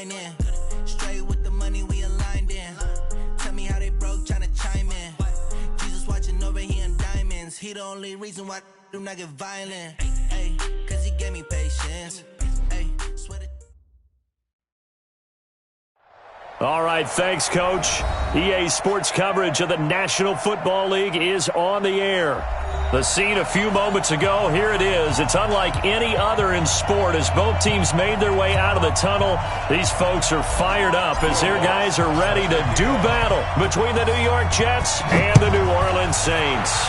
grind in. Straight with the money we aligned in. Tell me how they broke, tryna chime in. Jesus watching over here in diamonds. He the only reason why do not get violent. Ay, cause he gave me patience. Ay, swear to All right, thanks, Coach. EA Sports coverage of the National Football League is on the air. The scene a few moments ago, here it is. It's unlike any other in sport as both teams made their way out of the tunnel. These folks are fired up as their guys are ready to do battle between the New York Jets and the New Orleans Saints.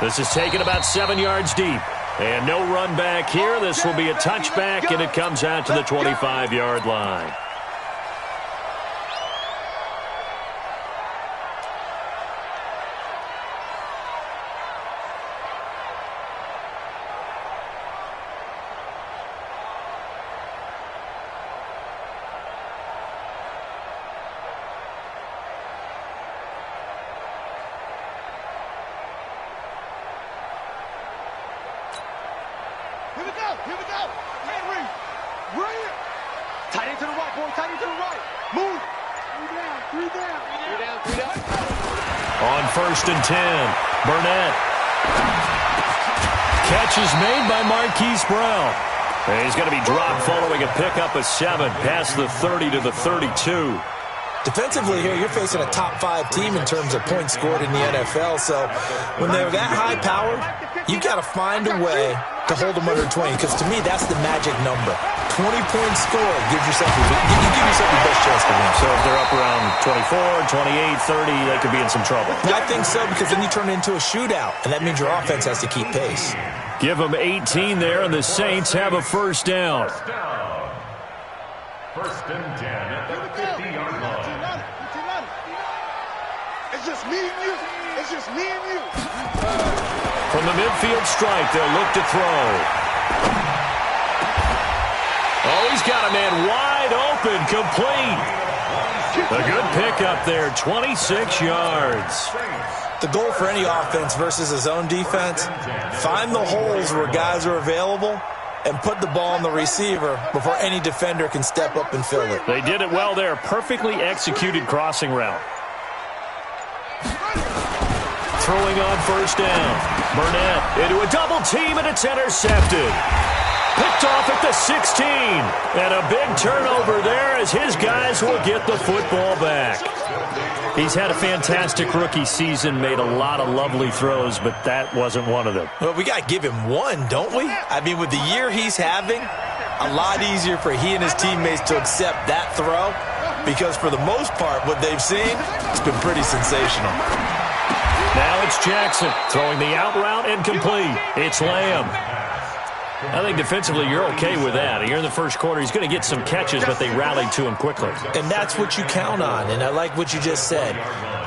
This is taken about 7 yards deep. And no run back here. This will be a touchback, and it comes out to the 25-yard line. Here we go. Man, read. Tight end to the right, boy. Tight end to the right. Move. Three down. On 1st and 10, Burnett. Catch is made by Marquise Brown. And he's going to be dropped following a pickup of 7 past the 30 to the 32. Defensively here, you're facing a top-5 team in terms of points scored in the NFL. So when they're that high-powered, you've got to find a way to hold them under 20, because to me, that's the magic number. 20 points scored gives yourself your best chance to win. So if they're up around 24, 28, 30, they could be in some trouble. I think so, because then you turn it into a shootout, and that means your offense has to keep pace. Give them 18 there, and the Saints have a first down. First and 10 at the 50-yard line. It's just me and you. It's just me and you. From the midfield strike, they'll look to throw. Oh, he's got a man wide open, complete. A good pickup there, 26 yards. The goal for any offense versus a zone defense, find the holes where guys are available and put the ball on the receiver before any defender can step up and fill it. They did it well there. Perfectly executed crossing route. Throwing on first down. Burnett into a double team, and it's intercepted. Picked off at the 16. And a big turnover there as his guys will get the football back. He's had a fantastic rookie season, made a lot of lovely throws, but that wasn't one of them. Well, we got to give him one, don't we? I mean, with the year he's having, a lot easier for he and his teammates to accept that throw, because for the most part, what they've seen, it's been pretty sensational. Now it's Jackson throwing the out route and complete. It's Lamb. I think defensively you're okay with that. Here in the first quarter, he's going to get some catches, but they rallied to him quickly. And that's what you count on, and I like what you just said.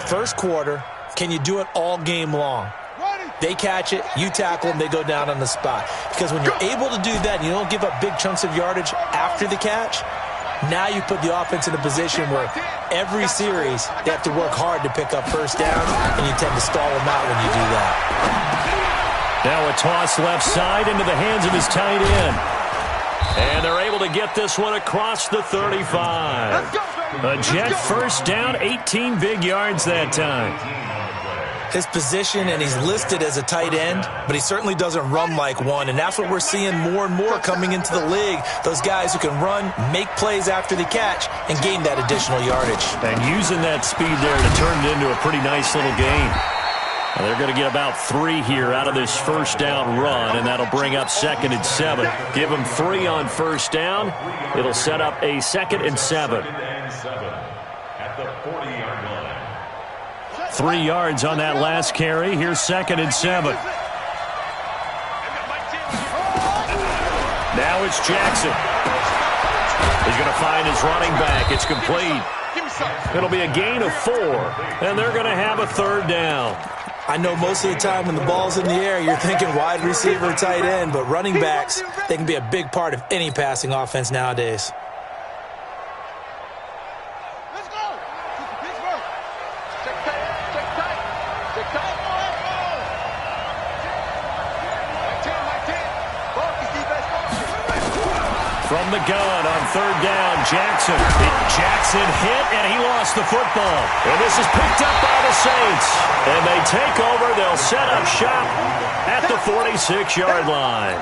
First quarter, can you do it all game long? They catch it, you tackle them, they go down on the spot. Because when you're able to do that and you don't give up big chunks of yardage after the catch, now you put the offense in a position where every series they have to work hard to pick up first down, and you tend to stall them out when you do that. Now a toss left side into the hands of his tight end. And they're able to get this one across the 35. A Jet first down, 18 big yards that time. His position, and he's listed as a tight end, but he certainly doesn't run like one, and that's what we're seeing more and more coming into the league. Those guys who can run, make plays after the catch, and gain that additional yardage. And using that speed there to turn it into a pretty nice little game. Well, they're going to get about 3 here out of this first down run, and that'll bring up 2nd and 7. Give them 3 on first down. It'll set up a 2nd and 7. At the 40-yard line. 3 yards on that last carry. Here's 2nd and 7. Now it's Jackson. He's going to find his running back. It's complete. It'll be a gain of 4, and they're going to have a 3rd down. I know most of the time when the ball's in the air, you're thinking wide receiver, tight end, but running backs, they can be a big part of any passing offense nowadays. Let's go. Pittsburgh. Check tight. Check tight. Check tight. from the gun on third down. Jackson hit, and he lost the football. And this is picked up by the Saints. And they take over. They'll set up shop at the 46-yard line.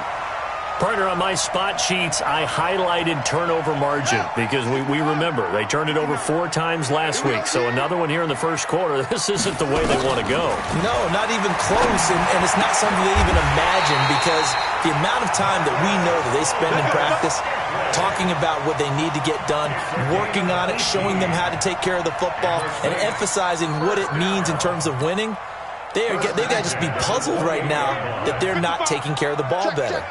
Partner, on my spot sheets, I highlighted turnover margin because we remember they turned it over 4 times last week. So another one here in the first quarter. This isn't the way they want to go. No, not even close, and it's not something they even imagine because the amount of time that we know that they spend in practice talking about what they need to get done, working on it, showing them how to take care of the football, and emphasizing what it means in terms of winning. They got to just be puzzled right now that they're not taking care of the ball better.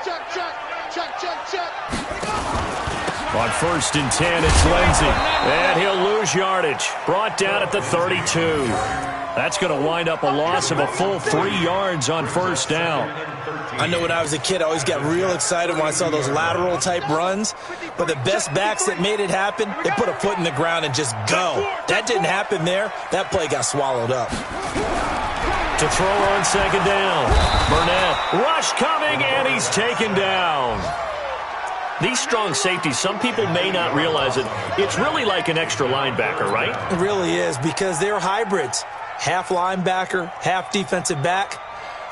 On 1st and 10, it's Lindsey. And he'll lose yardage. Brought down at the 32. That's going to wind up a loss of a full 3 yards on 1st down. I know when I was a kid, I always got real excited when I saw those lateral-type runs. But the best backs that made it happen, they put a foot in the ground and just go. That didn't happen there. That play got swallowed up. To throw on 2nd down. Burnett. Rush coming, and he's taken down. These strong safeties, some people may not realize it. It's really like an extra linebacker, right? It really is because they're hybrids. Half linebacker, half defensive back.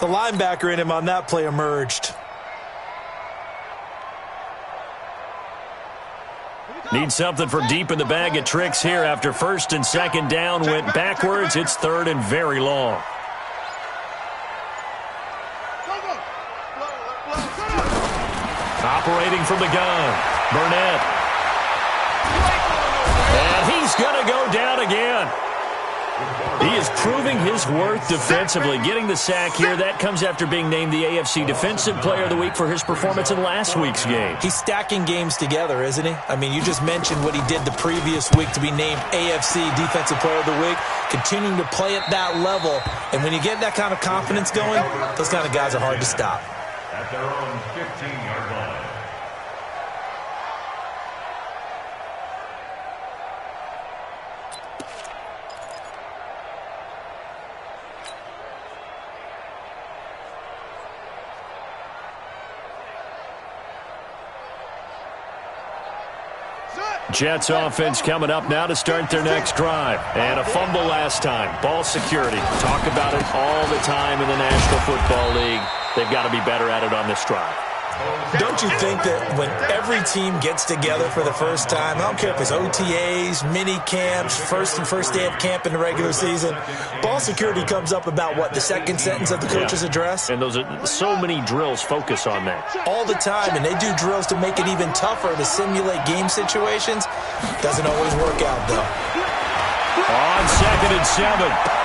The linebacker in him on that play emerged. Need something from deep in the bag of tricks here after 1st and 2nd down went backwards. It's 3rd and very long. Operating from the gun, Burnett. And he's going to go down again. He is proving his worth defensively, getting the sack here. That comes after being named the AFC Defensive Player of the Week for his performance in last week's game. He's stacking games together, isn't he? I mean, you just mentioned what he did the previous week to be named AFC Defensive Player of the Week, continuing to play at that level. And when you get that kind of confidence going, those kind of guys are hard to stop. At their own 15-yard line. Jets offense coming up now to start their next drive. And a fumble last time. Ball security. Talk about it all the time in the National Football League. They've got to be better at it on this drive. Don't you think that when every team gets together for the first time, I don't care if it's OTAs, mini camps, first day of camp in the regular season, ball security comes up about, what, the second sentence of the coach's address? And those are so many drills focus on that. All the time, and they do drills to make it even tougher to simulate game situations. Doesn't always work out, though. On 2nd and 7,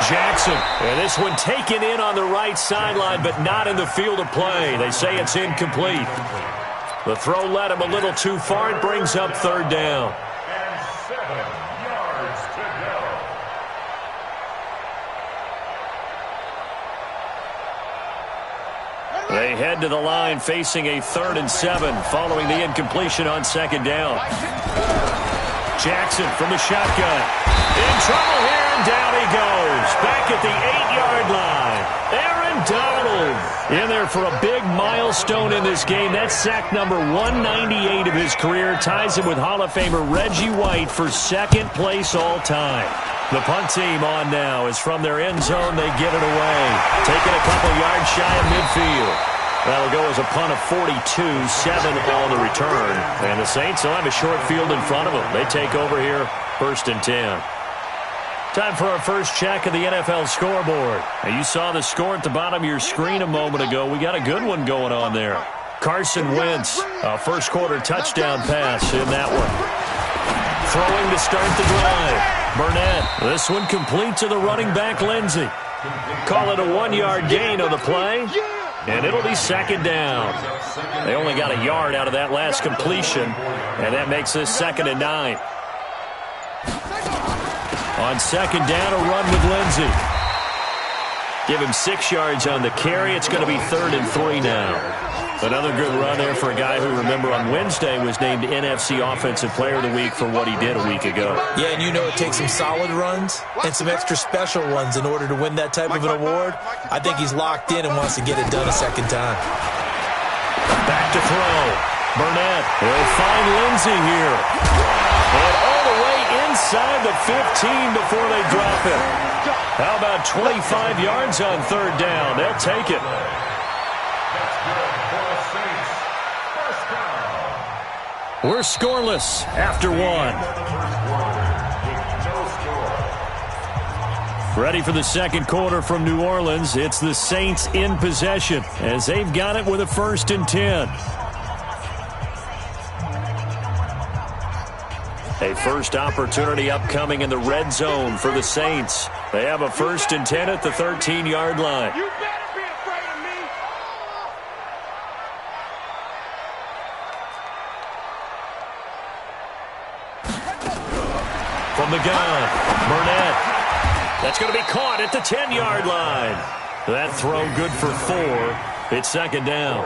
Jackson. And this one taken in on the right sideline, but not in the field of play. They say it's incomplete. The throw led him a little too far. It brings up 3rd down. And 7 yards to go. They head to the line facing a 3rd and 7 following the incompletion on 2nd down. Jackson from the shotgun. In trouble here, and down he goes. Back at the 8-yard line. Aaron Donald in there for a big milestone in this game. That's sack number 198 of his career. Ties him with Hall of Famer Reggie White for 2nd place all time. The punt team on now is from their end zone. They get it away. Taking a couple yards shy of midfield. That'll go as a punt of 42, 7 on the return. And the Saints will have a short field in front of them. They take over here, 1st and 10. Time for our first check of the NFL scoreboard. Now, you saw the score at the bottom of your screen a moment ago. We got a good one going on there. Carson Wentz, a first quarter touchdown pass in that one. Throwing to start the drive. Burnett, this one complete to the running back, Lindsey. Call it a 1-yard gain on the play. And it'll be 2nd down. They only got a yard out of that last completion, and that makes this 2nd and 9. On 2nd down, a run with Lindsey. Give him 6 yards on the carry. It's going to be 3rd and 3 now. Another good run there for a guy who, remember, on Wednesday was named NFC Offensive Player of the Week for what he did a week ago. Yeah, and you know it takes some solid runs and some extra special ones in order to win that type of an award. I think he's locked in and wants to get it done a second time. Back to throw. Burnett, he'll find Lindsey here. And all the way inside the 15 before they drop it. How about 25 yards on third down? They'll take it. We're scoreless after one. Ready for the second quarter from New Orleans. It's the Saints in possession as they've got it with a 1st and 10. A first opportunity upcoming in the red zone for the Saints. They have a 1st and 10 at the 13-yard line. You better be afraid of me. From the gun, Burnett. That's going to be caught at the 10-yard line. That throw good for 4. It's 2nd down.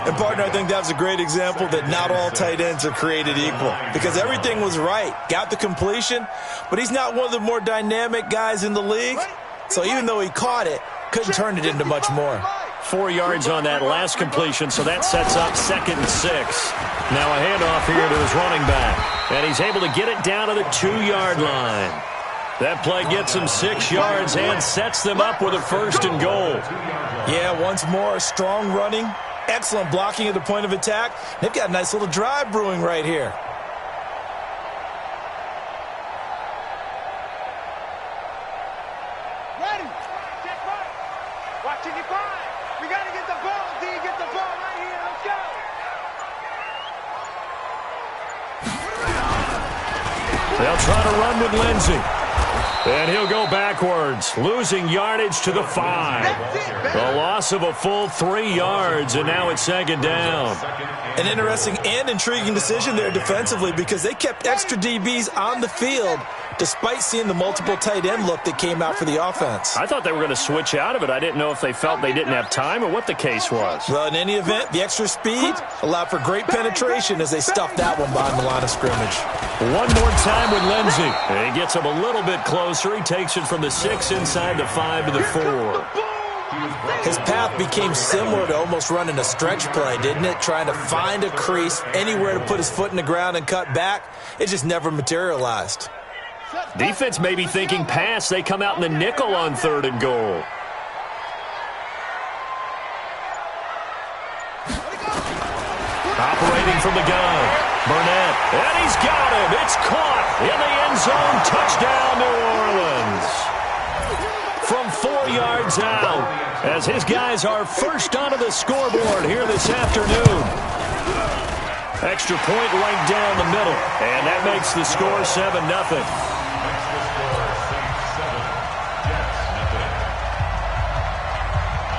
And, partner, I think that's a great example that not all tight ends are created equal because everything was right. Got the completion, but he's not one of the more dynamic guys in the league. So even though he caught it, couldn't turn it into much more. 4 yards on that last completion, so that sets up 2nd and 6. Now a handoff here to his running back, and he's able to get it down to the 2-yard line. That play gets him 6 yards and sets them up with a 1st and goal. Yeah, once more, strong running, excellent blocking at the point of attack. They've got a nice little drive brewing right here. Ready. Check right. Watching you find. We got to get the ball. D, get the ball right here. Let's go. They'll try to run with Lindsey. And he'll go backwards, losing yardage to the 5. The loss of a full 3 yards, and now it's 2nd down. An interesting and intriguing decision there defensively because they kept extra DBs on the field despite seeing the multiple tight end look that came out for the offense. I thought they were going to switch out of it. I didn't know if they felt they didn't have time or what the case was. Well, in any event, the extra speed allowed for great penetration as they stuffed that one behind the line of scrimmage. One more time with Lindsey. He gets him a little bit closer. He takes it from the 6 inside the 5 to the 4. His path became similar to almost running a stretch play, didn't it? Trying to find a crease, anywhere to put his foot in the ground and cut back. It just never materialized. Defense may be thinking pass. They come out in the nickel on 3rd and goal. Operating from the gun, Burnett, and he's got him. It's caught in the end zone. Touchdown, New Orleans. From 4 yards out, as his guys are first onto the scoreboard here this afternoon. Extra point right down the middle, and that makes the score 7-0.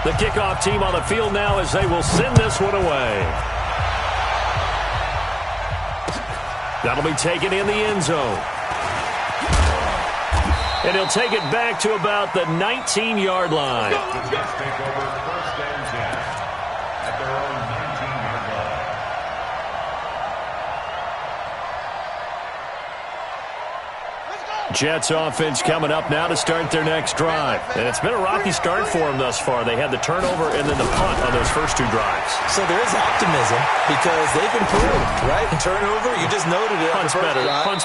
The kickoff team on the field now as they will send this one away. That'll be taken in the end zone. And he'll take it back to about the 19-yard line. Let's take over 1st and 10 at their own 19-yard line. Jets offense coming up now to start their next drive. And it's been a rocky start for them thus far. They had the turnover and then the punt on those first 2 drives. So there is optimism because they've improved, right? And turnover, you just noted it. Punt's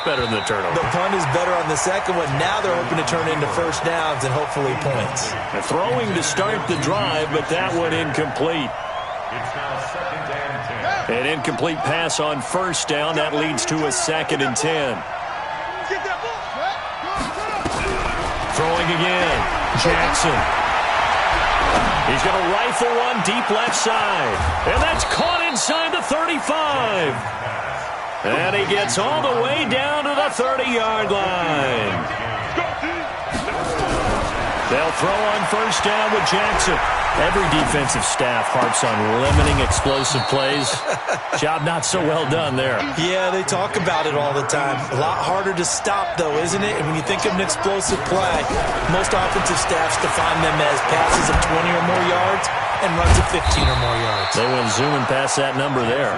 better than the turnover. The punt is better on the second one. Now they're hoping to turn into first downs and hopefully points. They're throwing to start the drive, but that one incomplete. It's now 2nd and 10. An incomplete pass on first down. That leads to a 2nd and 10. Throwing again, Jackson. He's going to rifle one deep left side. And that's caught inside the 35. And he gets all the way down to the 30-yard line. They'll throw on first down with Jackson. Every defensive staff harps on limiting explosive plays. Job not so well done there. Yeah, they talk about it all the time. A lot harder to stop, though, isn't it? And when you think of an explosive play, most offensive staffs define them as passes of 20 or more yards and runs of 15 or more yards. They went zooming past that number there.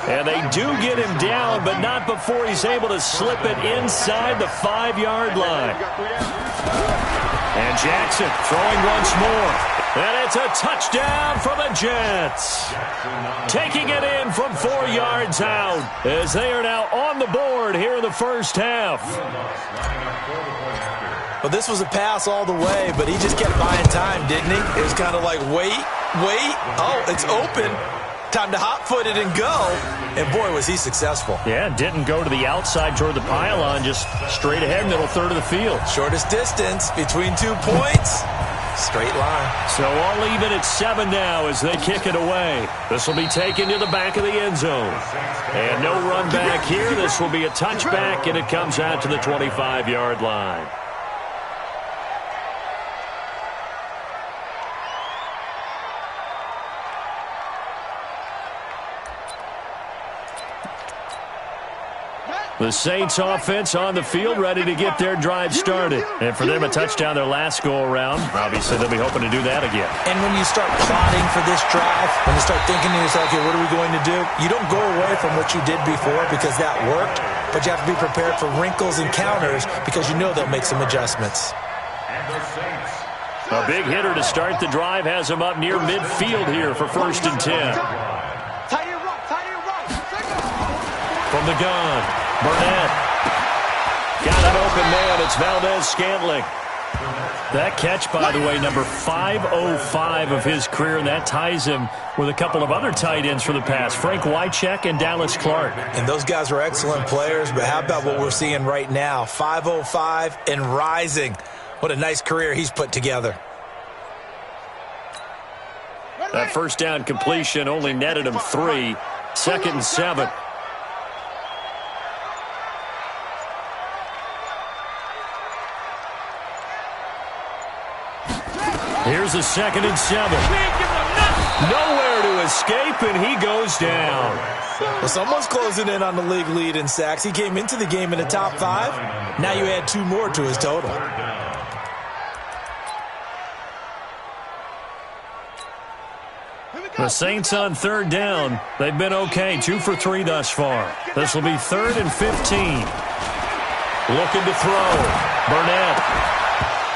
And they do get him down, but not before he's able to slip it inside the 5-yard line. And Jackson throwing once more. And it's a touchdown for the Jets. Taking it in from 4 yards out as they are now on the board here in the first half. Well, this was a pass all the way, but he just kept buying time, didn't he? It was kind of like, wait. Oh, it's open. Time to hot-foot it and go. And, boy, was he successful. Yeah, didn't go to the outside toward the pylon, just straight ahead, middle third of the field. Shortest distance between 2 points. Straight line. So all even at 7 now as they kick it away. This will be taken to the back of the end zone. And no run back here. This will be a touchback, and it comes out to the 25-yard line. The Saints offense on the field, ready to get their drive started. And for them, a touchdown their last go-around. Obviously, they'll be hoping to do that again. And when you start plotting for this drive, when you start thinking to yourself, okay, what are we going to do? You don't go away from what you did before because that worked, but you have to be prepared for wrinkles and counters because you know they'll make some adjustments. A big hitter to start the drive has him up near midfield here for 1st and 10. From the gun, Burnett. Got an open man. It's Valdez-Scantling. That catch, by the way, number 505 of his career, and that ties him with a couple of other tight ends for the pass, Frank Wycheck and Dallas Clark. And those guys were excellent players, but how about what we're seeing right now? 505 and rising. What a nice career he's put together. That first down completion only netted him 3. 2nd and 7. Here's a 2nd and 7. Nowhere to escape, and he goes down. Well, someone's closing in on the league lead in sacks. He came into the game in the top 5. Now you add 2 more to his total. The Saints on 3rd down. They've been okay, 2 for 3 thus far. This will be 3rd and 15. Looking to throw. Burnett.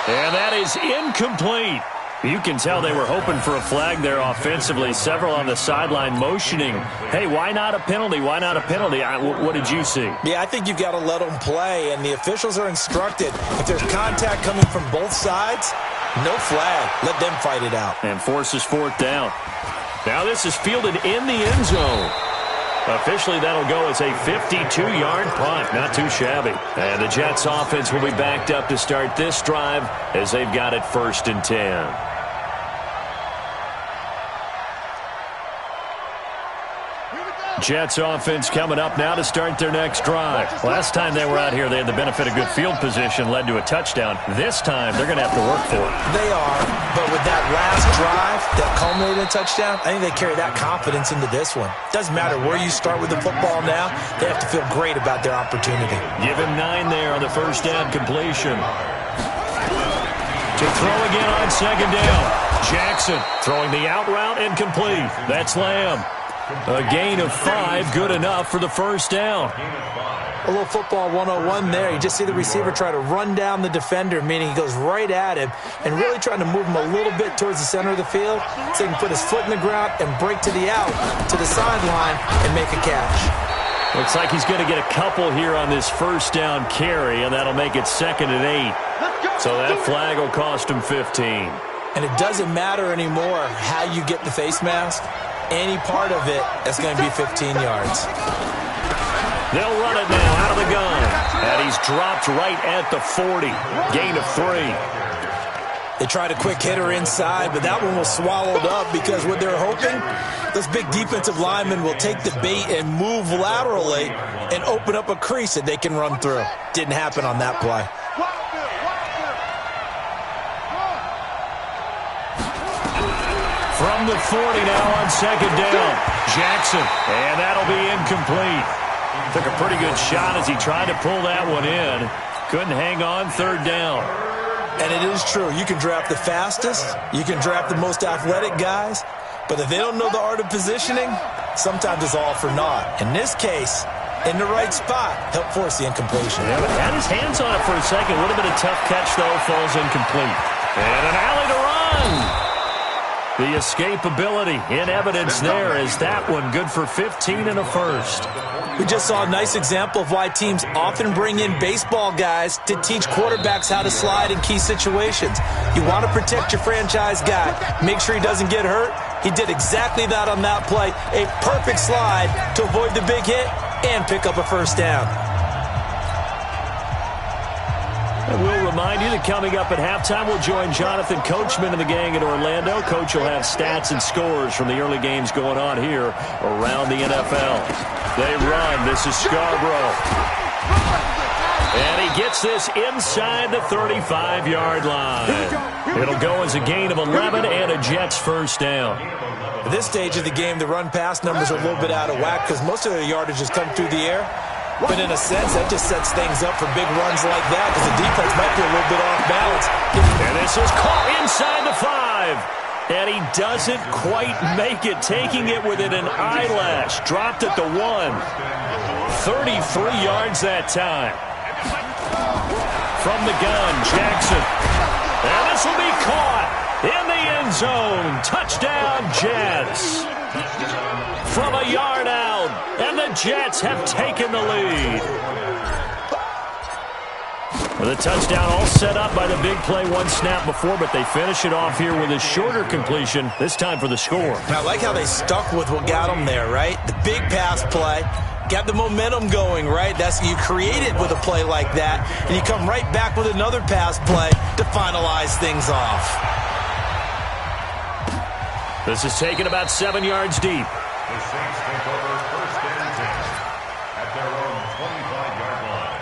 And that is incomplete. You can tell they were hoping for a flag there offensively. Several on the sideline motioning. Hey, why not a penalty? Why not a penalty? What did you see? Yeah, I think you've got to let them play, and the officials are instructed. If there's contact coming from both sides, no flag. Let them fight it out. And forces 4th down. Now this is fielded in the end zone. Officially, that'll go as a 52-yard punt. Not too shabby. And the Jets offense will be backed up to start this drive as they've got it 1st and 10. Jets offense coming up now to start their next drive. Last time they were out here, they had the benefit of good field position, led to a touchdown. This time, they're going to have to work for it. They are, but with that last drive that culminated in a touchdown, I think they carry that confidence into this one. Doesn't matter where you start with the football now, they have to feel great about their opportunity. Give him 9 there on the first down completion. To throw again on 2nd down. Jackson throwing the out route incomplete. That's Lamb. A gain of 5, good enough for the first down. A little football 101 there. You just see the receiver try to run down the defender, meaning he goes right at him and really trying to move him a little bit towards the center of the field so he can put his foot in the ground and break to the out, to the sideline, and make a catch. Looks like he's going to get a couple here on this first down carry, and that'll make it 2nd and 8. So that flag will cost him 15. And it doesn't matter anymore how you get the face mask. Any part of it, that's going to be 15 yards. They'll run it now out of the gun. And he's dropped right at the 40. Gain of 3. They tried a quick hitter inside, but that one was swallowed up because what they're hoping, those big defensive linemen will take the bait and move laterally and open up a crease that they can run through. Didn't happen on that play. From the 40 now on 2nd down. Jackson, and that'll be incomplete. Took a pretty good shot as he tried to pull that one in. Couldn't hang on 3rd down. And it is true. You can draft the fastest. You can draft the most athletic guys. But if they don't know the art of positioning, sometimes it's all for naught. In this case, in the right spot, helped force the incompletion. Yeah, but had his hands on it for a second. Would have been a tough catch, though. Falls incomplete. And an alley to run. The escapability in evidence there as that one good for 15 and a first. We just saw a nice example of why teams often bring in baseball guys to teach quarterbacks how to slide in key situations. You want to protect your franchise guy. Make sure he doesn't get hurt. He did exactly that on that play. A perfect slide to avoid the big hit and pick up a first down. And we'll remind you that coming up at halftime, we'll join Jonathan Coachman and the gang in Orlando. Coach will have stats and scores from the early games going on here around the NFL. They run. This is Scarborough. And he gets this inside the 35-yard line. It'll go as a gain of 11 and a Jets first down. At this stage of the game, the run-pass numbers are a little bit out of whack because most of their yardage has come through the air. But in a sense, that just sets things up for big runs like that because the defense might be a little bit off balance. And this is caught inside the 5. And he doesn't quite make it, taking it within an eyelash. Dropped at the 1. 33 yards that time. From the gun, Jackson. And this will be caught in the end zone. Touchdown, Jets. From a yard out, and the Jets have taken the lead. With a touchdown all set up by the big play one snap before, but they finish it off here with a shorter completion, this time for the score. I like how they stuck with what got them there, right? The big pass play. Got the momentum going, right? That's you create it with a play like that, and you come right back with another pass play to finalize things off. This is taken about 7 yards deep. The Saints take over first and 10 at their own 25-yard line.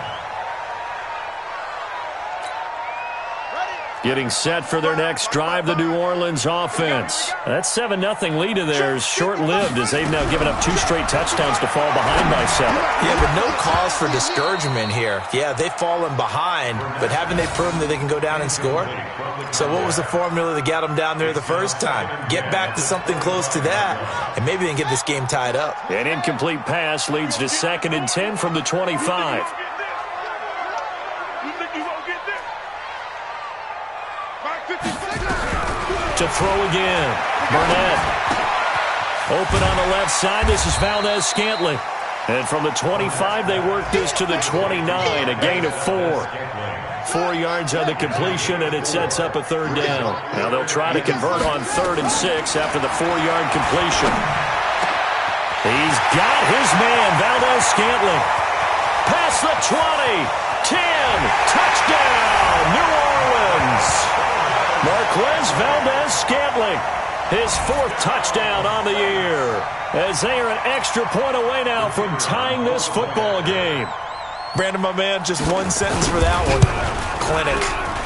Getting set for their next drive, the New Orleans offense. That 7-0 lead of theirs short-lived as they've now given up 2 straight touchdowns to fall behind by 7. Yeah, but no cause for discouragement here. Yeah, they've fallen behind, but haven't they proven that they can go down and score? So what was the formula that got them down there the first time? Get back to something close to that, and maybe they can get this game tied up. An incomplete pass leads to 2nd and 10 from the 25. To throw again. Burnett. Open on the left side. This is Valdez-Scantling. And from the 25, they work this to the 29. A gain of 4. 4 yards on the completion, and it sets up a 3rd down. Now they'll try to convert on 3rd and 6 after the 4-yard completion. He's got his man, Valdez-Scantling. Past the 20. 10. Touchdown, New Orleans. Marquez Valdez-Scantling, his 4th touchdown on the year, as they are an extra point away now from tying this football game. Brandon, my man, just one sentence for that one. Clinic.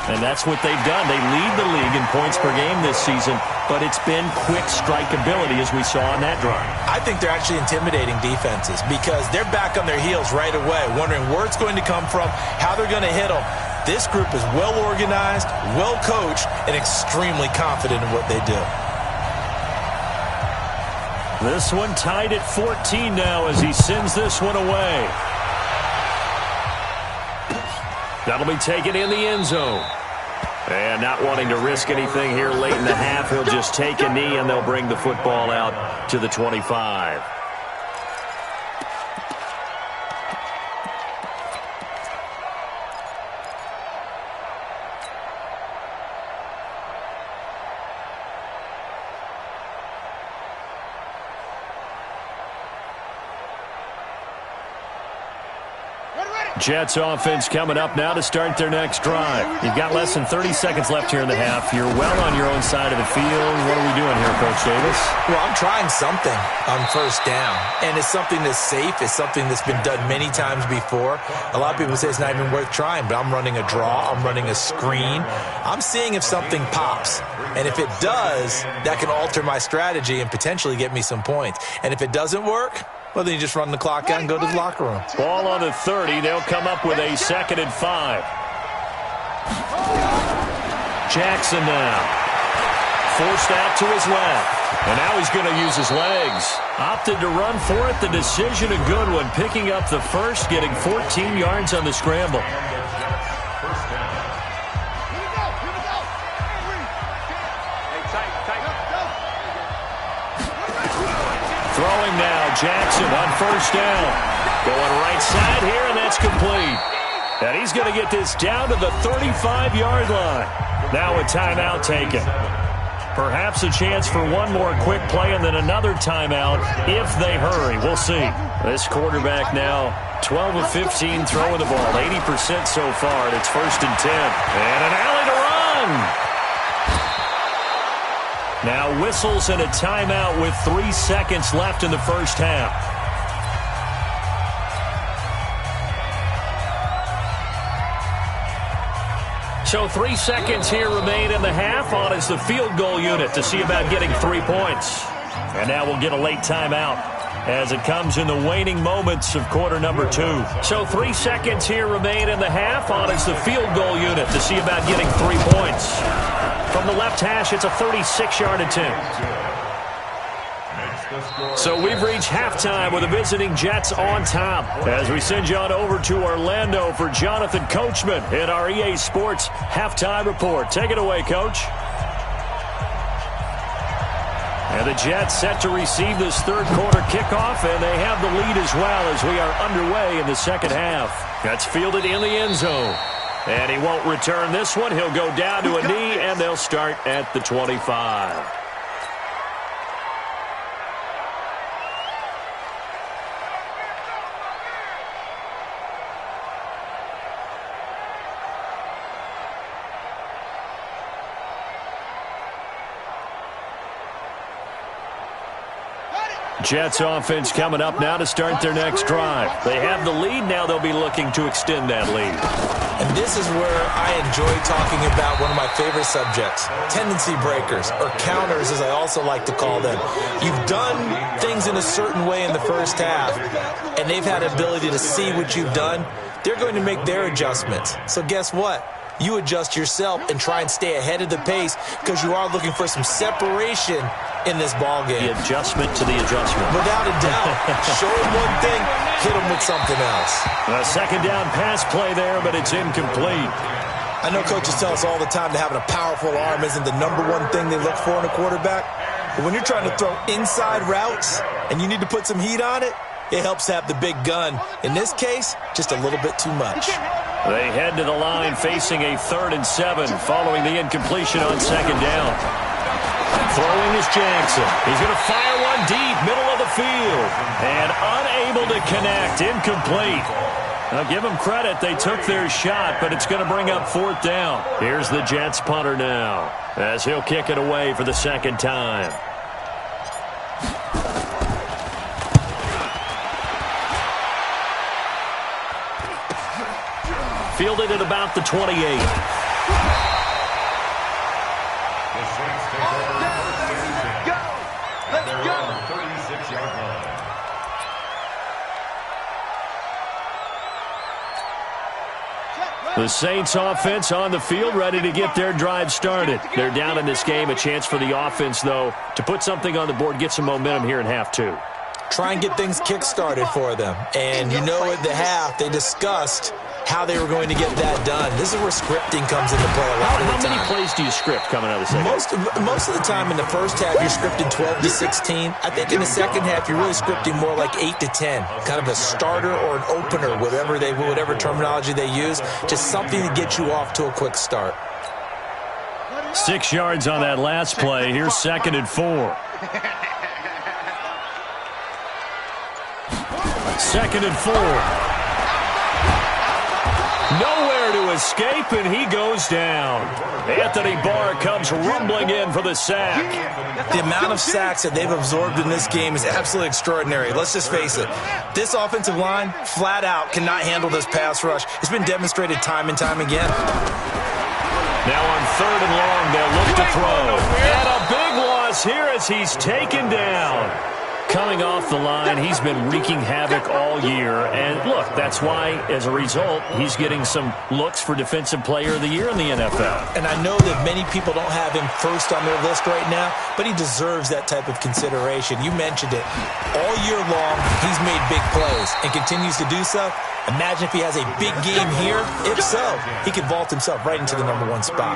And that's what they've done. They lead the league in points per game this season, but it's been quick strikeability as we saw on that drive. I think they're actually intimidating defenses because they're back on their heels right away, wondering where it's going to come from, how they're going to hit them. This group is well organized, well coached, and extremely confident in what they do. This one tied at 14 now as he sends this one away. That'll be taken in the end zone. And not wanting to risk anything here late in the half, he'll just take a knee and they'll bring the football out to the 25. Jets offense coming up now to start their next drive. You've got less than 30 seconds left here in the half. You're well on your own side of the field. What are we doing here, Coach Davis? Well, I'm trying something on first down, and it's something that's safe. It's something that's been done many times before. A lot of people say it's not even worth trying, but I'm running a draw. I'm running a screen. I'm seeing if something pops, and if it does, that can alter my strategy and potentially get me some points. And if it doesn't work, well, then you just run the clock out and go to the locker room. Ball on the 30. They'll come up with a 2nd and 5. Jackson now. Forced out to his left. And now he's going to use his legs. Opted to run for it. The decision, a good one. Picking up the first, getting 14 yards on the scramble. throwing now. Jackson on first down. Going right side here, and that's complete. And he's going to get this down to the 35-yard line. Now a timeout taken. Perhaps a chance for one more quick play and then another timeout if they hurry. We'll see. This quarterback now 12 of 15 throwing the ball, 80% so far, and it's 1st and 10. And an alley to run. Now whistles and a timeout with 3 seconds left in the first half. So 3 seconds here remain in the half. On is the field goal unit to see about getting 3 points. And now we'll get a late timeout as it comes in the waning moments of quarter number 2. So 3 seconds here remain in the half. On is the field goal unit to see about getting 3 points. From the left hash, it's a 36-yard attempt. So we've reached halftime with the visiting Jets on top as we send you on over to Orlando for Jonathan Coachman in our EA Sports Halftime Report. Take it away, Coach. And the Jets set to receive this third quarter kickoff, and they have the lead as well as we are underway in the second half. That's fielded in the end zone. And he won't return this one. He'll go down to a knee, and they'll start at the 25. Jets offense coming up now to start their next drive. They have the lead. Now they'll be looking to extend that lead. And this is where I enjoy talking about one of my favorite subjects, tendency breakers, or counters as I also like to call them. You've done things in a certain way in the first half, and they've had the ability to see what you've done. They're going to make their adjustments. So guess what? You adjust yourself and try and stay ahead of the pace because you are looking for some separation in this ball game. The adjustment to the adjustment. Without a doubt. Show them one thing, hit them with something else. A second down pass play there, but it's incomplete. I know coaches tell us all the time that having a powerful arm isn't the number one thing they look for in a quarterback. But when you're trying to throw inside routes and you need to put some heat on it, it helps have the big gun. In this case, just a little bit too much. They head to the line facing a 3rd and 7 following the incompletion on second down. Throwing is Jackson. He's going to fire one deep, middle of the field. And unable to connect, incomplete. Now give them credit, they took their shot, but it's going to bring up 4th down. Here's the Jets punter now as he'll kick it away for the second time. Fielded at about the 28. The Saints offense on the field ready to get their drive started. They're down in this game. A chance for the offense, though, to put something on the board, get some momentum here in half 2. Try and get things kick-started for them. And you know at the half, they discussed how they were going to get that done. This is where scripting comes into play a lot of the time. How many plays do you script coming out of the second? Most of the time in the first half, you're scripting 12 to 16. I think in the second half, you're really scripting more like 8 to 10. Kind of a starter or an opener, whatever terminology they use. Just something to get you off to a quick start. 6 yards on that last play. Here's 2nd and 4. 2nd and 4. Nowhere to escape, and he goes down. Anthony Barr comes rumbling in for the sack. The amount of sacks that they've absorbed in this game is absolutely extraordinary. Let's just face it. This offensive line, flat out, cannot handle this pass rush. It's been demonstrated time and time again. Now on 3rd and long, they'll look to throw. And a big loss here as he's taken down. Coming off the line, he's been wreaking havoc all year. And look, that's why, as a result, he's getting some looks for Defensive Player of the Year in the NFL. And I know that many people don't have him first on their list right now, but he deserves that type of consideration. You mentioned it. All year long, he's made big plays and continues to do so. Imagine if he has a big game here. If so, he could vault himself right into the number 1 spot.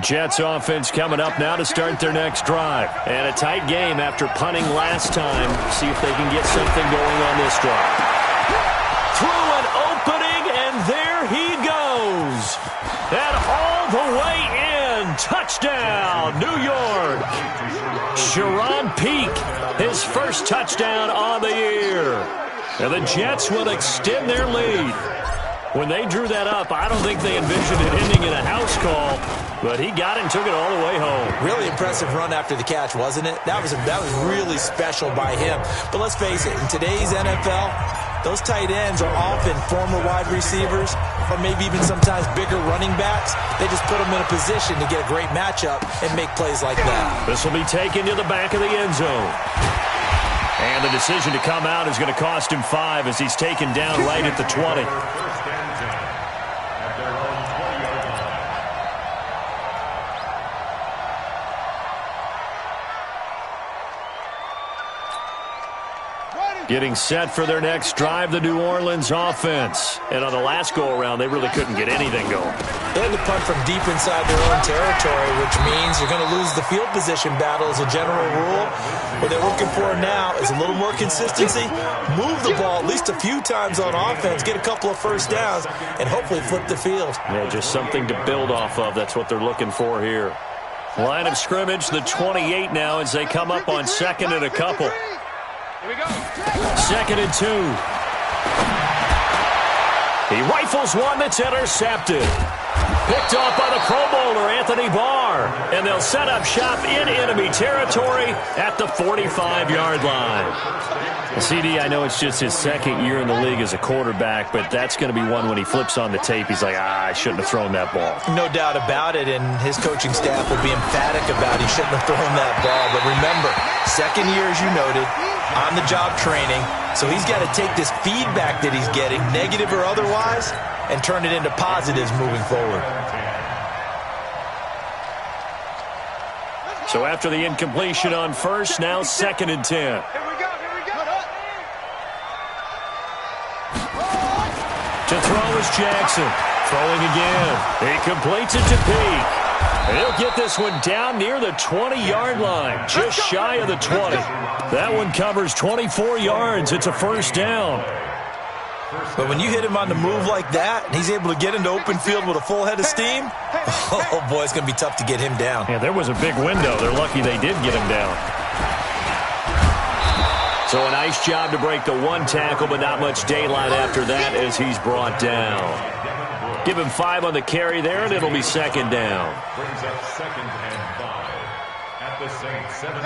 Jets offense coming up now to start their next drive. And a tight game after punting last time. See if they can get something going on this drive. Through an opening, and there he goes. And all the way in. Touchdown, New York. Sharon Peak, his first touchdown on the year. And the Jets will extend their lead. When they drew that up, I don't think they envisioned it ending in a house call, but he got it and took it all the way home. Really impressive run after the catch, wasn't it? That was really special by him. But let's face it, in today's NFL, those tight ends are often former wide receivers or maybe even sometimes bigger running backs. They just put them in a position to get a great matchup and make plays like that. This will be taken to the back of the end zone. And the decision to come out is going to cost him 5 as he's taken down right at the 20. Getting set for their next drive, the New Orleans offense. And on the last go-around, they really couldn't get anything going. They had to punt from deep inside their own territory, which means you're going to lose the field position battle as a general rule. What they're looking for now is a little more consistency, move the ball at least a few times on offense, get a couple of first downs, and hopefully flip the field. Yeah, just something to build off of. That's what they're looking for here. Line of scrimmage, the 28 now as they come up on second and a couple. Here we go. 2nd and 2. He rifles one that's intercepted. Picked off by the Pro Bowler, Anthony Barr. And they'll set up shop in enemy territory at the 45-yard line. CD, I know it's just his second year in the league as a quarterback, but that's going to be one when he flips on the tape. He's like, I shouldn't have thrown that ball. No doubt about it, and his coaching staff will be emphatic about he shouldn't have thrown that ball. But remember, second year, as you noted, on-the-job training, so he's got to take this feedback that he's getting, negative or otherwise, and turn it into positives moving forward. So after the incompletion on first, now 2nd and 10. Here we go. Here we go. To throw is Jackson. Throwing again. He completes it to Peak. And he'll get this one down near the 20-yard line, just shy of the 20. That one covers 24 yards. It's a first down. But when you hit him on the move like that, and he's able to get into open field with a full head of steam, oh, boy, it's going to be tough to get him down. Yeah, there was a big window. They're lucky they did get him down. So a nice job to break the one tackle, but not much daylight after that as he's brought down. Give him 5 on the carry there, and it'll be 2nd down.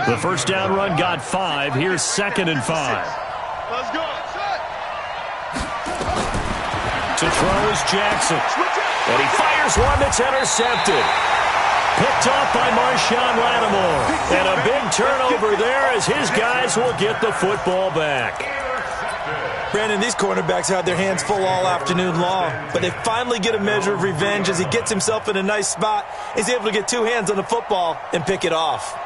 The first down run got 5. Here's 2nd and 5. Let's go. To throw is Jackson. And he fires one that's intercepted. Picked off by Marshawn Lattimore. And a big turnover there as his guys will get the football back. Brandon, these cornerbacks had their hands full all afternoon long, but they finally get a measure of revenge as he gets himself in a nice spot. He's able to get 2 hands on the football and pick it off.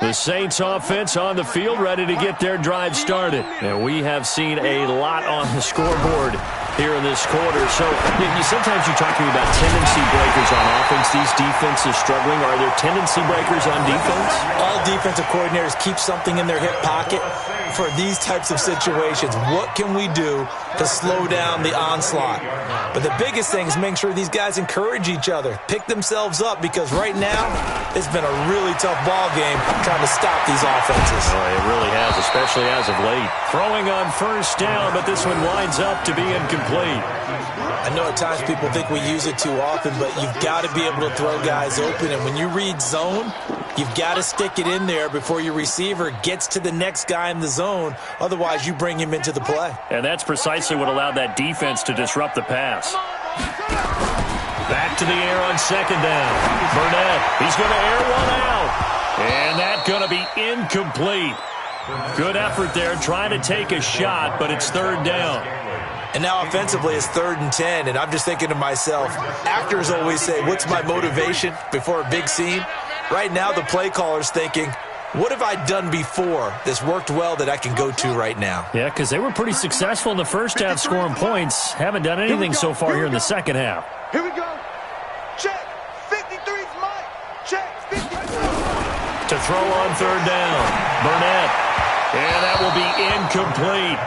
The Saints offense on the field, ready to get their drive started. And we have seen a lot on the scoreboard here in this quarter. So sometimes you're talking about tendency breakers on offense. These defenses struggling. Are there tendency breakers on defense? All defensive coordinators keep something in their hip pocket for these types of situations. What can we do to slow down the onslaught? But the biggest thing is making sure these guys encourage each other, pick themselves up, because right now it's been a really tough ball game trying to stop these offenses. Oh, it really has, especially as of late. Throwing on first down, but this one winds up to be incomplete. I know at times people think we use it too often, but you've got to be able to throw guys open. And when you read zone, you've got to stick it in there before your receiver gets to the next guy in the zone. Otherwise, you bring him into the play. And that's precisely what allowed that defense to disrupt the pass. Back to the air on second down. Burnett, he's going to air one out. And that's going to be incomplete. Good effort there, trying to take a shot, but it's third down. And now offensively it's 3rd and 10, and I'm just thinking to myself, actors always say, what's my motivation before a big scene? Right now the play caller's thinking, What have I done before that's worked well that I can go to right now? Yeah, because they were pretty successful in the first half scoring points. Haven't done anything so far here in the second half. Here we go. Check. 53's Mike. Check. 53. To throw on third down. Burnett. And that will be incomplete.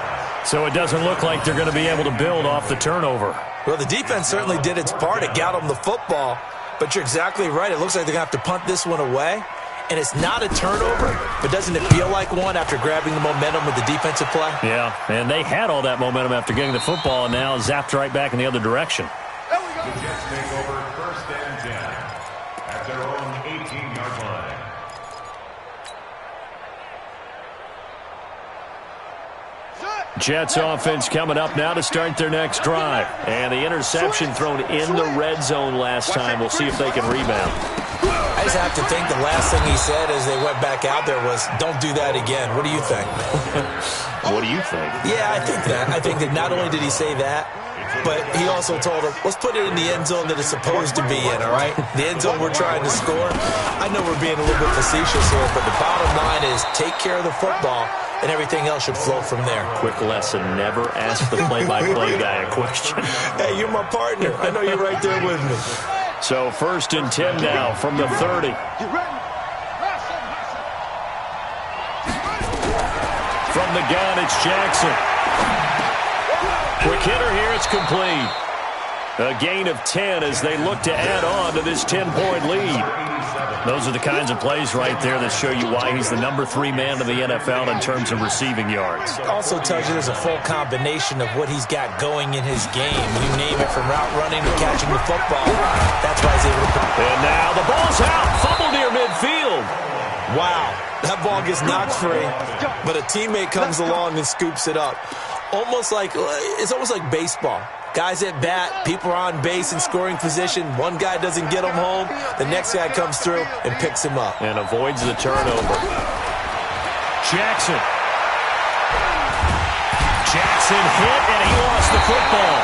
So it doesn't look like they're going to be able to build off the turnover. Well, the defense certainly did its part. It got them the football. But you're exactly right. It looks like they're going to have to punt this one away. And it's not a turnover, but doesn't it feel like one after grabbing the momentum with the defensive play? Yeah, and they had all that momentum after getting the football and now zapped right back in the other direction. There we go. The Jets take over 1st and 10 at their own 18-yard line. Jets offense coming up now to start their next drive. And the interception thrown in the red zone last time. We'll see if they can rebound. I just have to think the last thing he said as they went back out there was, don't do that again. What do you think? What do you think? Yeah, I think that. I think that not only did he say that, but he also told him, let's put it in the end zone that it's supposed to be in, all right? The end zone we're trying to score. I know we're being a little bit facetious here, but the bottom line is take care of the football, and everything else should flow from there. Quick lesson, never ask the play-by-play guy a question. Hey, you're my partner. I know you're right there with me. So 1st and 10 now from the 30. From the gun, it's Jackson. Quick hitter here, it's complete. A gain of 10 as they look to add on to this 10-point lead. Those are the kinds of plays right there that show you why he's the number 3 man in the NFL in terms of receiving yards. Also tells you there's a full combination of what he's got going in his game. You name it, from route running to catching the football. That's why he's able to... And now the ball's out. Fumble near midfield. Wow. That ball gets knocked free, but a teammate comes along and scoops it up. It's almost like baseball. Guys at bat, people are on base in scoring position. One guy doesn't get him home. The next guy comes through and picks him up. And avoids the turnover. Jackson hit, and he lost the football.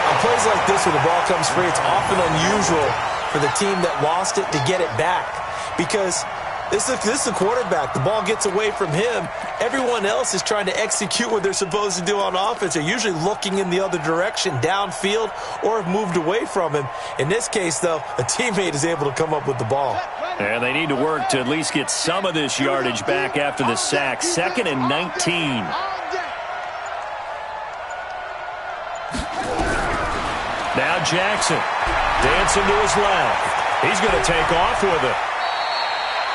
On plays like this where the ball comes free, it's often unusual for the team that lost it to get it back. Because this is the quarterback. The ball gets away from him. Everyone else is trying to execute what they're supposed to do on offense. They're usually looking in the other direction, downfield, or have moved away from him. In this case, though, a teammate is able to come up with the ball. And they need to work to at least get some of this yardage back after the sack. 2nd and 19. Now Jackson dancing to his left. He's going to take off with it.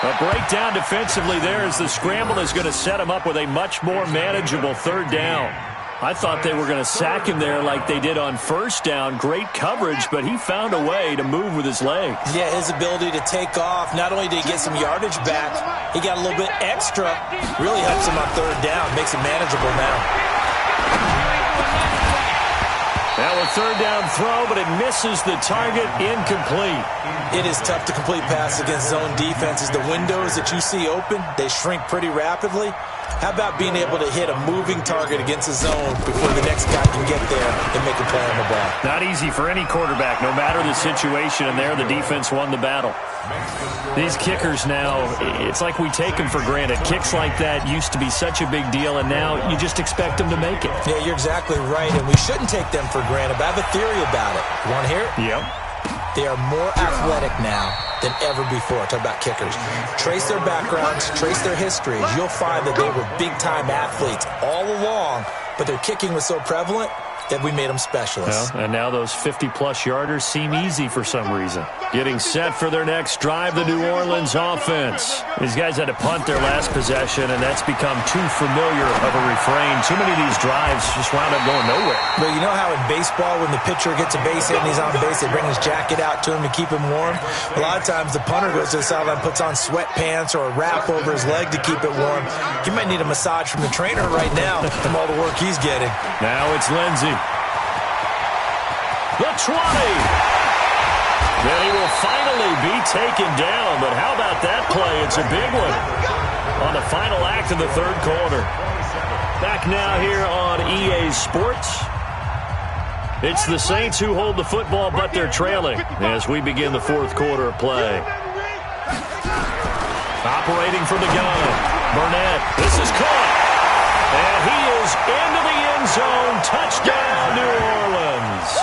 A breakdown defensively there as the scramble is going to set him up with a much more manageable 3rd down. I thought they were going to sack him there like they did on 1st down. Great coverage, but he found a way to move with his legs. Yeah, his ability to take off, not only did he get some yardage back, he got a little bit extra. Really helps him on 3rd down, makes it manageable now. Now a 3rd down throw, but it misses the target, incomplete. It is tough to complete pass against zone defenses. The windows that you see open, they shrink pretty rapidly. How about being able to hit a moving target against a zone before the next guy can get there and make a play on the ball? Not easy for any quarterback, no matter the situation, and there the defense won the battle. These kickers now, it's like we take them for granted. Kicks like that used to be such a big deal, and now you just expect them to make it. Yeah, you're exactly right, and we shouldn't take them for granted, but I have a theory about it. You want to hear it? Yep. They are more athletic now than ever before. Talk about kickers. Trace their backgrounds, trace their histories. You'll find that they were big-time athletes all along, but their kicking was so prevalent that we made them specialists. Well, and now those 50-plus yarders seem easy for some reason. Getting set for their next drive, the New Orleans offense. These guys had to punt their last possession, and that's become too familiar of a refrain. Too many of these drives just wound up going nowhere. But you know how in baseball, when the pitcher gets a base hit and he's on base, they bring his jacket out to him to keep him warm? A lot of times the punter goes to the sideline, puts on sweatpants or a wrap over his leg to keep it warm. He might need a massage from the trainer right now from all the work he's getting. Now it's Lindsey. The 20. Then he will finally be taken down. But how about that play? It's a big one on the final act of the 3rd quarter. Back now here on EA Sports. It's the Saints who hold the football, but they're trailing as we begin the 4th quarter of play. Operating from the gun. Burnett. This is caught. And he is into the end zone. Touchdown, New Orleans.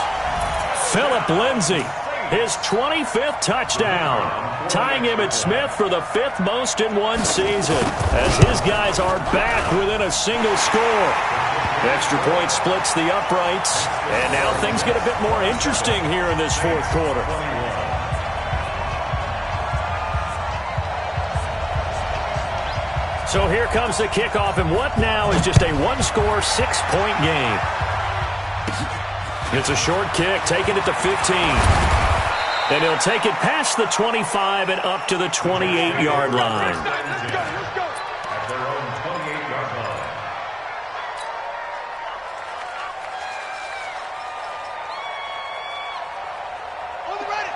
Philip Lindsay, his 25th touchdown, tying him at Smith for the 5th most in one season, as his guys are back within a single score. Extra point splits the uprights, and now things get a bit more interesting here in this fourth quarter. So here comes the kickoff, and what now is just a one-score, 6-point game. It's a short kick, taking it to 15. And he'll take it past the 25 and up to the 28-yard line. At their own 28-yard line.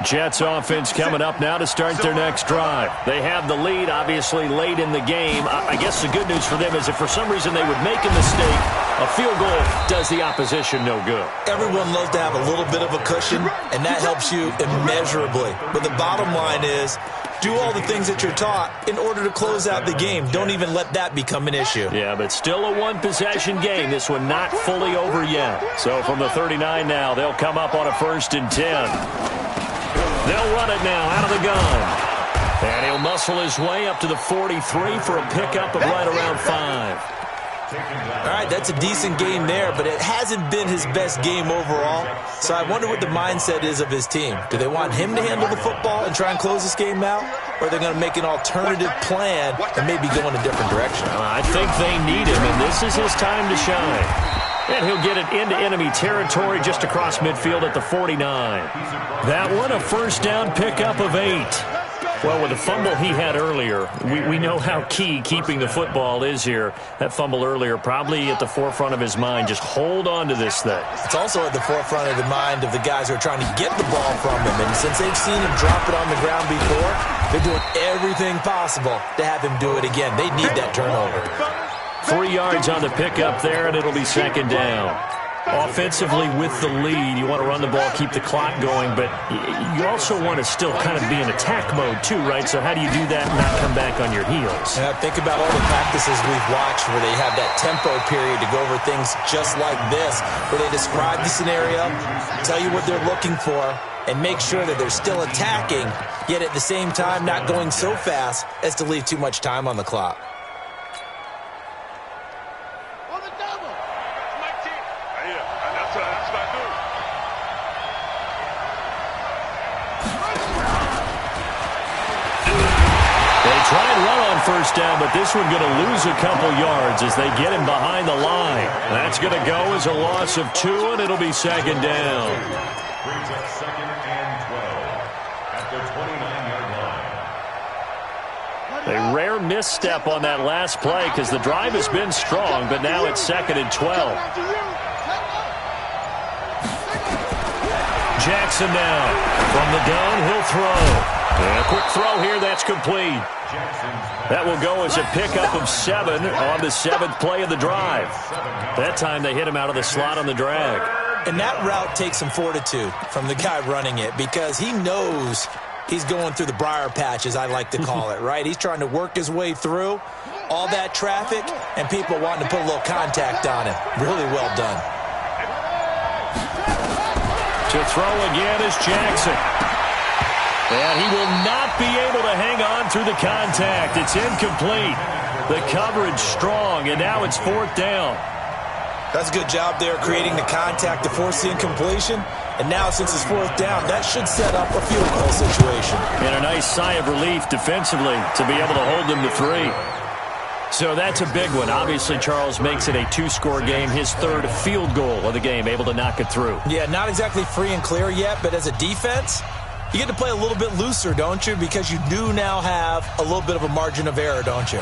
Jets offense coming up now to start their next drive. They have the lead, obviously, late in the game. I guess the good news for them is if for some reason they would make a mistake, a field goal does the opposition no good. Everyone loves to have a little bit of a cushion, and that helps you immeasurably. But the bottom line is, do all the things that you're taught in order to close out the game. Don't even let that become an issue. Yeah, but still a one-possession game. This one not fully over yet. So from the 39 now, they'll come up on a 1st and 10. They'll run it now out of the gun. And he'll muscle his way up to the 43 for a pickup of right around 5. All right, that's a decent game there, but it hasn't been his best game overall. So I wonder what the mindset is of his team. Do they want him to handle the football and try and close this game out? Or are they going to make an alternative plan and maybe go in a different direction? I think they need him, and this is his time to shine. And he'll get it into enemy territory just across midfield at the 49. That one, a first down pickup of 8. Well, with the fumble he had earlier, we know how key keeping the football is here. That fumble earlier probably at the forefront of his mind. Just hold on to this thing. It's also at the forefront of the mind of the guys who are trying to get the ball from him. And since they've seen him drop it on the ground before, they're doing everything possible to have him do it again. They need that turnover. 3 yards on the pickup there, and it'll be 2nd down. Offensively with the lead, you want to run the ball, keep the clock going, but you also want to still kind of be in attack mode too, right? So how do you do that and not come back on your heels? Yeah, think about all the practices we've watched where they have that tempo period to go over things just like this, where they describe the scenario, tell you what they're looking for, and make sure that they're still attacking, yet at the same time not going so fast as to leave too much time on the clock. Try and run on first down, but this one going to lose a couple yards as they get him behind the line. That's going to go as a loss of 2, and it'll be 2nd down. Brings up 2nd and 12 at their 29-yard line. A rare misstep on that last play because the drive has been strong, but now it's 2nd and 12. Jackson now. From the gun, he'll throw. And a quick throw here, that's complete. That will go as a pickup of 7 on the 7th play of the drive. That time they hit him out of the slot on the drag. And that route takes some fortitude from the guy running it because he knows he's going through the briar patch, as I like to call it, right? He's trying to work his way through all that traffic and people wanting to put a little contact on him. Really well done. To throw again is Jackson. And he will not be able to hang on through the contact. It's incomplete. The coverage strong, and now it's 4th down. That's a good job there creating the contact to force the incompletion. And now since it's 4th down, that should set up a field goal situation. And a nice sigh of relief defensively to be able to hold them to 3. So that's a big one. Obviously, Charles makes it a 2-score game, his 3rd field goal of the game, able to knock it through. Yeah, not exactly free and clear yet, but as a defense, you get to play a little bit looser, don't you? Because you do now have a little bit of a margin of error, don't you?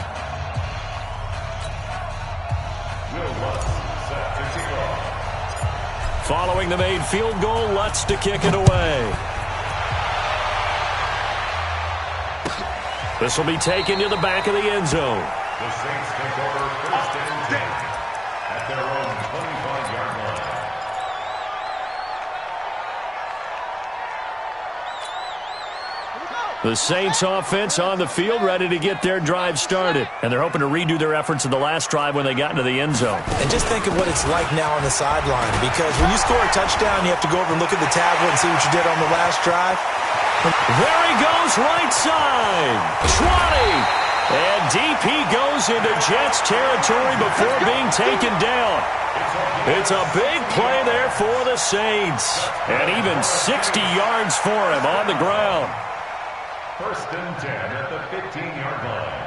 Following the made field goal, Lutz to kick it away. This will be taken to the back of the end zone. The Saints take over 1st and 10 at their own 25-yard line. The Saints offense on the field, ready to get their drive started. And they're hoping to redo their efforts in the last drive when they got into the end zone. And just think of what it's like now on the sideline, because when you score a touchdown, you have to go over and look at the tablet and see what you did on the last drive. There he goes, right side. 20. And deep he goes into Jets territory before being taken down. It's a big play there for the Saints. And even 60 yards for him on the ground. 1st and 10 at the 15-yard line.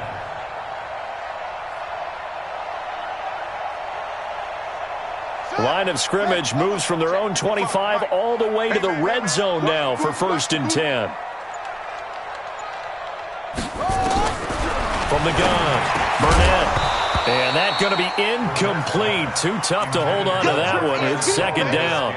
Line of scrimmage moves from their own 25 all the way to the red zone now for 1st and 10. From the gun, Burnett. And that's going to be incomplete. Too tough to hold on to that one. It's 2nd down.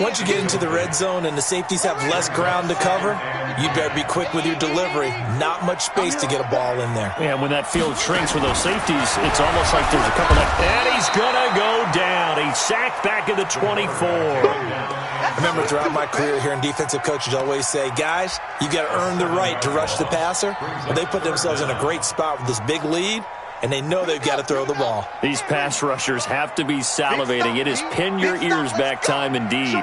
Once you get into the red zone and the safeties have less ground to cover, you better be quick with your delivery. Not much space to get a ball in there. Yeah, when that field shrinks with those safeties, it's almost like there's a couple left. And he's going to go down. He's sacked back at the 24. I remember throughout my career hearing defensive coaches always say, guys, you got to earn the right to rush the passer. But they put themselves in a great spot with this big lead, and they know they've got to throw the ball. These pass rushers have to be salivating. It is pin your ears back time indeed.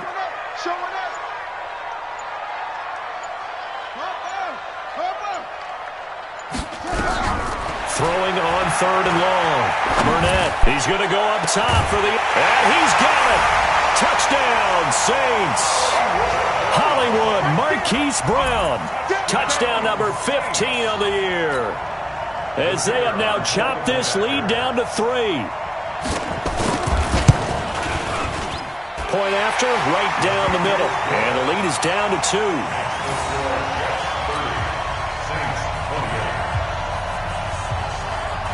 Throwing on 3rd and long. Burnett, he's going to go up top for the... And he's got it! Touchdown, Saints! Hollywood, Marquise Brown. Touchdown number 15 on the year. As they have now chopped this lead down to 3. Point after, right down the middle. And the lead is down to 2.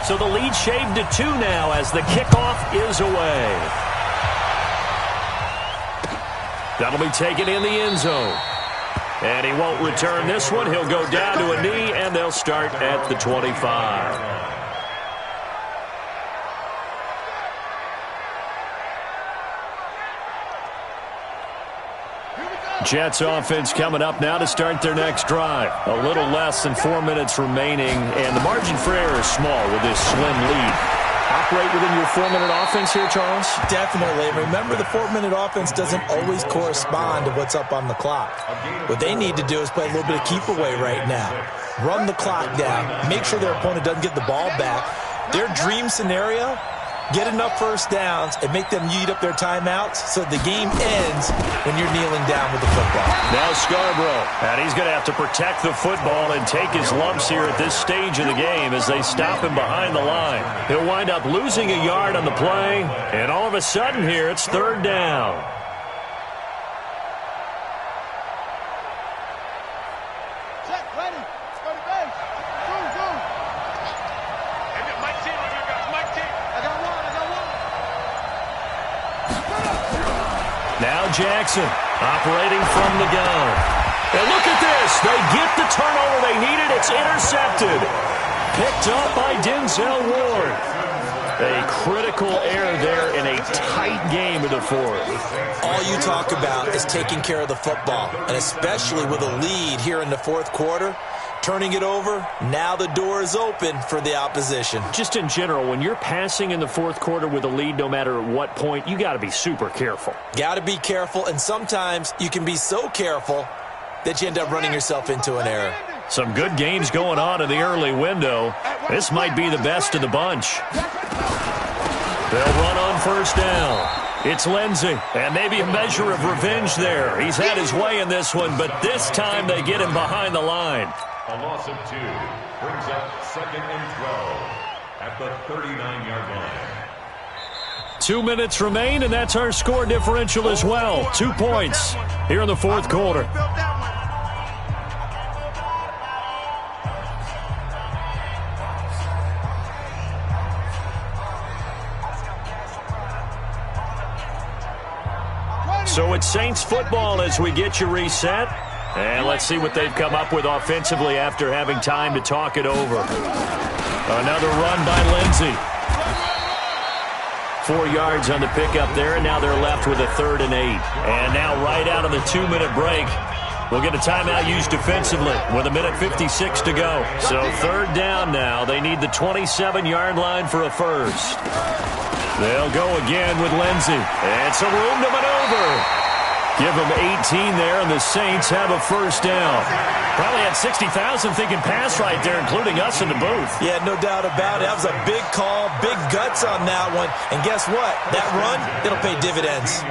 So the lead shaved to 2 now as the kickoff is away. That'll be taken in the end zone. And he won't return this one. He'll go down to a knee, and they'll start at the 25. Jets offense coming up now to start their next drive. A little less than 4 minutes remaining, and the margin for error is small with this slim lead. Operate within your 4-minute offense here, Charles? Definitely. Remember, the 4-minute offense doesn't always correspond to what's up on the clock. What they need to do is play a little bit of keep away right now. Run the clock down. Make sure their opponent doesn't get the ball back. Their dream scenario, get enough first downs and make them eat up their timeouts so the game ends when you're kneeling down with the football. Now Scarborough, and he's going to have to protect the football and take his lumps here at this stage of the game as they stop him behind the line. He'll wind up losing a yard on the play, and all of a sudden here it's 3rd down. Now Jackson operating from the gun. And look at this. They get the turnover they needed. It's intercepted. Picked up by Denzel Ward. A critical error there in a tight game in the 4th. All you talk about is taking care of the football, and especially with a lead here in the 4th quarter. Turning it over, now the door is open for the opposition. Just in general, when you're passing in the 4th quarter with a lead, no matter at what point, you got to be super careful. Got to be careful, and sometimes you can be so careful that you end up running yourself into an error. Some good games going on in the early window. This might be the best of the bunch. They'll run on 1st down. It's Lindsey, and maybe a measure of revenge there. He's had his way in this one, but this time they get him behind the line. A loss of 2 brings up 2nd and 12 at the 39-yard line. 2 minutes remain, and that's our score differential as well. 2 points here in the 4th quarter. So it's Saints football as we get you reset. And let's see what they've come up with offensively after having time to talk it over. Another run by Lindsey. 4 yards on the pickup there, and now they're left with a 3rd and 8. And now right out of the 2-minute break, will get a timeout used defensively with 1:56 to go. So third down now. They need the 27-yard line for a first. They'll go again with Lindsey. It's a room to maneuver. Give them 18 there, and the Saints have a first down. Probably had 60,000 thinking pass right there, including us in the booth. Yeah, no doubt about it. That was a big call, big guts on that one. And guess what? That run, it'll pay dividends.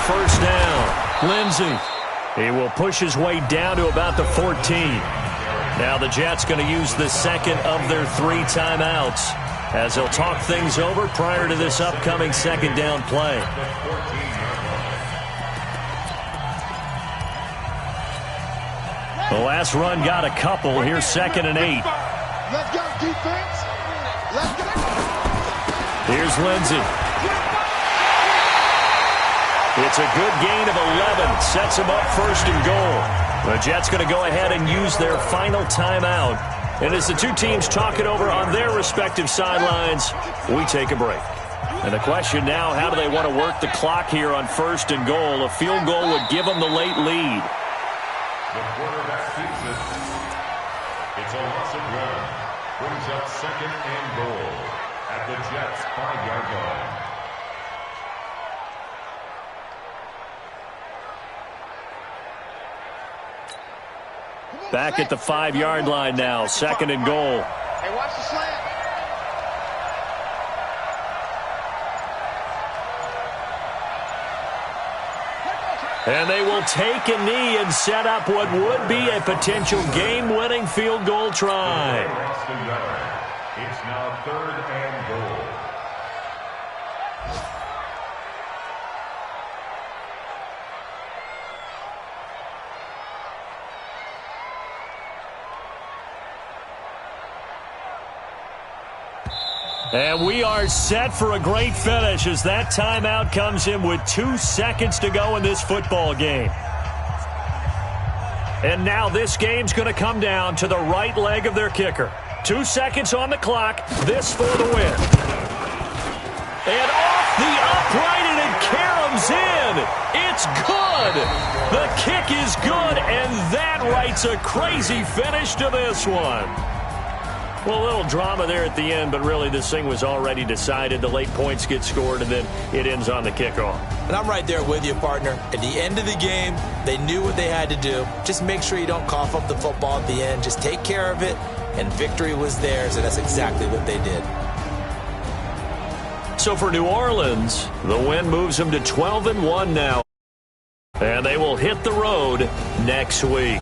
First down, Lindsey. He will push his way down to about the 14. Now the Jets going to use the second of their 3 timeouts as they'll talk things over prior to this upcoming second down play. The last run got a couple. Here's 2nd and 8. Let's go, defense. Let's go. Here's Lindsey. It's a good gain of 11. Sets him up 1st and goal. The Jets going to go ahead and use their final timeout. And as the two teams talk it over on their respective sidelines, we take a break. And the question now, how do they want to work the clock here on 1st and goal? A field goal would give them the late lead. The quarterback keeps it. It's a loss of 1. Brings up 2nd and goal at the Jets' 5-yard line. Back at the 5-yard line now, 2nd and goal. Hey, watch the slant. And they will take a knee and set up what would be a potential game-winning field goal try. It's now 3rd and goal. And we are set for a great finish as that timeout comes in with 2 seconds to go in this football game. And now this game's going to come down to the right leg of their kicker. 2 seconds on the clock. This for the win. And off the upright, and it caroms in. It's good. The kick is good, and that writes a crazy finish to this one. Well, a little drama there at the end, but really this thing was already decided. The late points get scored, and then it ends on the kickoff. And I'm right there with you, partner. At the end of the game, they knew what they had to do. Just make sure you don't cough up the football at the end. Just take care of it, and victory was theirs, and that's exactly what they did. So for New Orleans, the win moves them to 12-1 now. And they will hit the road next week.